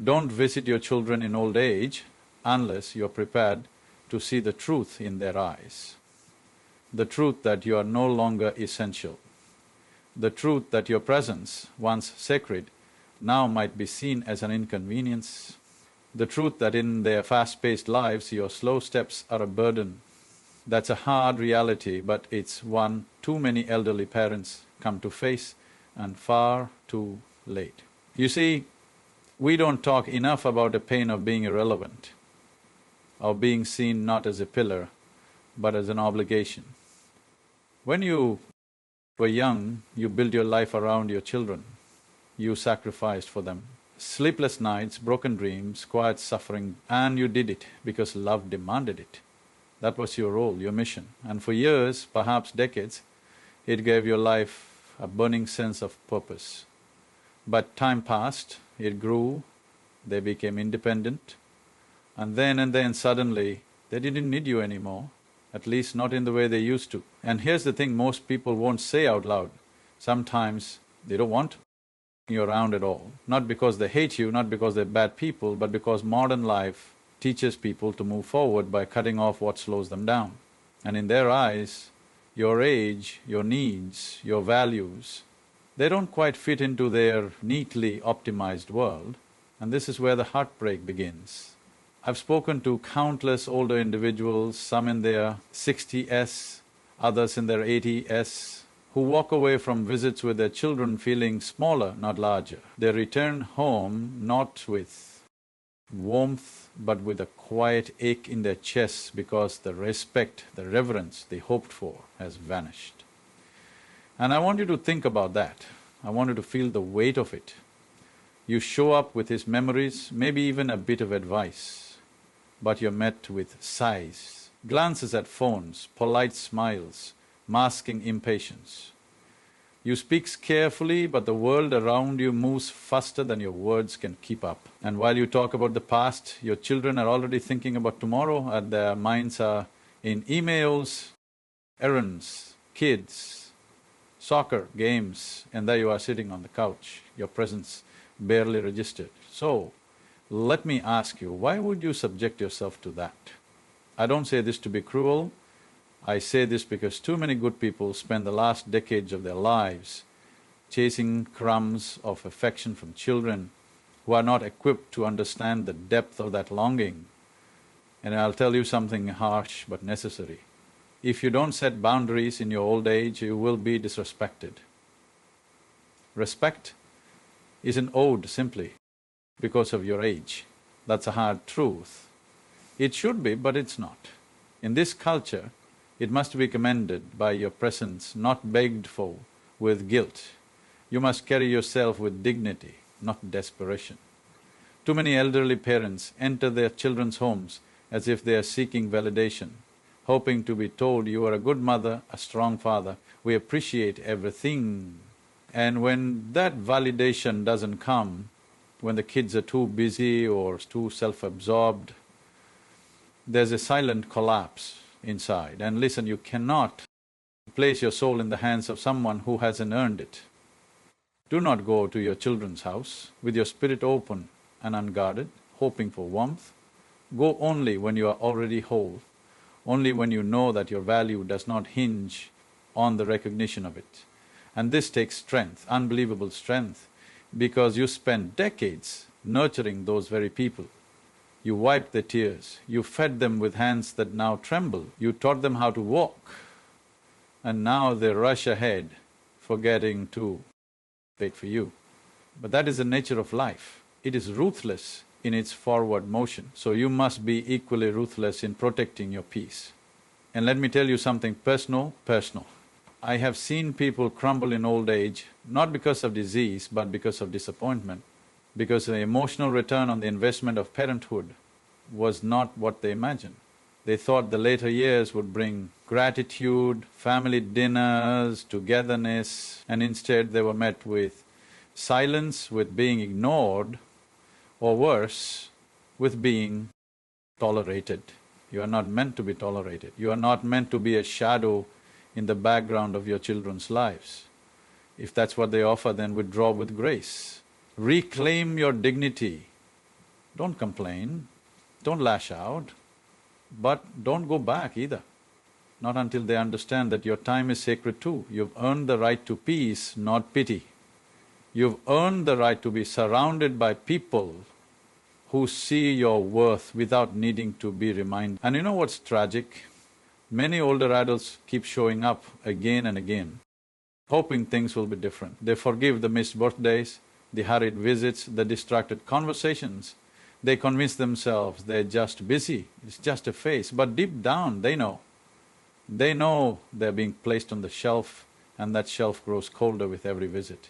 Don't visit your children in old age unless you're prepared to see the truth in their eyes, the truth that you are no longer essential, the truth that your presence, once sacred, now might be seen as an inconvenience, the truth that in their fast-paced lives your slow steps are a burden. That's a hard reality, but it's one too many elderly parents come to face and far too late. You see, we don't talk enough about the pain of being irrelevant, of being seen not as a pillar, but as an obligation. When you were young, you built your life around your children. You sacrificed for them. Sleepless nights, broken dreams, quiet suffering, and you did it because love demanded it. That was your role, your mission. And for years, perhaps decades, it gave your life a burning sense of purpose. But time passed, it grew, they became independent, and then suddenly, they didn't need you anymore, at least not in the way they used to. And here's the thing most people won't say out loud. Sometimes they don't want you around at all. Not because they hate you, not because they're bad people, but because modern life teaches people to move forward by cutting off what slows them down. And in their eyes, your age, your needs, your values, they don't quite fit into their neatly optimized world, and this is where the heartbreak begins. I've spoken to countless older individuals, some in their 60s, others in their 80s, who walk away from visits with their children feeling smaller, not larger. They return home not with warmth, but with a quiet ache in their chests because the respect, the reverence they hoped for has vanished. And I want you to think about that. I want you to feel the weight of it. You show up with his memories, maybe even a bit of advice, but you're met with sighs, glances at phones, polite smiles, masking impatience. You speak carefully, but the world around you moves faster than your words can keep up. And while you talk about the past, your children are already thinking about tomorrow and their minds are in emails, errands, kids, soccer, games, and there you are sitting on the couch, your presence barely registered. So, let me ask you, why would you subject yourself to that? I don't say this to be cruel, I say this because too many good people spend the last decades of their lives chasing crumbs of affection from children who are not equipped to understand the depth of that longing. And I'll tell you something harsh but necessary. If you don't set boundaries in your old age, you will be disrespected. Respect isn't owed simply because of your age. That's a hard truth. It should be, but it's not. In this culture, it must be commended by your presence, not begged for with guilt. You must carry yourself with dignity, not desperation. Too many elderly parents enter their children's homes as if they are seeking validation, hoping to be told, you are a good mother, a strong father, we appreciate everything. And when that validation doesn't come, when the kids are too busy or too self-absorbed, there's a silent collapse inside. And listen, you cannot place your soul in the hands of someone who hasn't earned it. Do not go to your children's house with your spirit open and unguarded, hoping for warmth. Go only when you are already whole, only when you know that your value does not hinge on the recognition of it. And this takes strength, unbelievable strength, because you spend decades nurturing those very people. You wiped their tears, you fed them with hands that now tremble, you taught them how to walk, and now they rush ahead, forgetting to wait for you. But that is the nature of life. It is ruthless in its forward motion, so you must be equally ruthless in protecting your peace. And let me tell you something personal. I have seen people crumble in old age, not because of disease, but because of disappointment, because the emotional return on the investment of parenthood was not what they imagined. They thought the later years would bring gratitude, family dinners, togetherness, and instead they were met with silence, with being ignored, or worse, with being tolerated. You are not meant to be tolerated. You are not meant to be a shadow in the background of your children's lives. If that's what they offer, then withdraw with grace. Reclaim your dignity Don't complain, don't lash out, but don't go back either. Not until they understand that your time is sacred too. You've earned the right to peace, not pity. You've earned the right to be surrounded by people who see your worth without needing to be reminded. And you know what's tragic? Many older adults keep showing up again and again, hoping things will be different. They forgive the missed birthdays, the hurried visits, the distracted conversations. They convince themselves they're just busy, it's just a phase. But deep down, they know. They know they're being placed on the shelf, and that shelf grows colder with every visit.